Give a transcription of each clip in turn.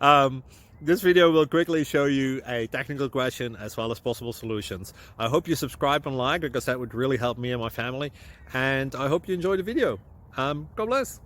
um, this video will quickly show you a technical question as well as possible solutions. I hope you subscribe and like because that would really help me and my family. And I hope you enjoy the video. God bless.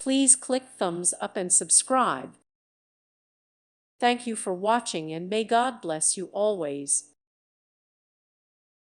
Please click thumbs up and subscribe. Thank you for watching and may God bless you always.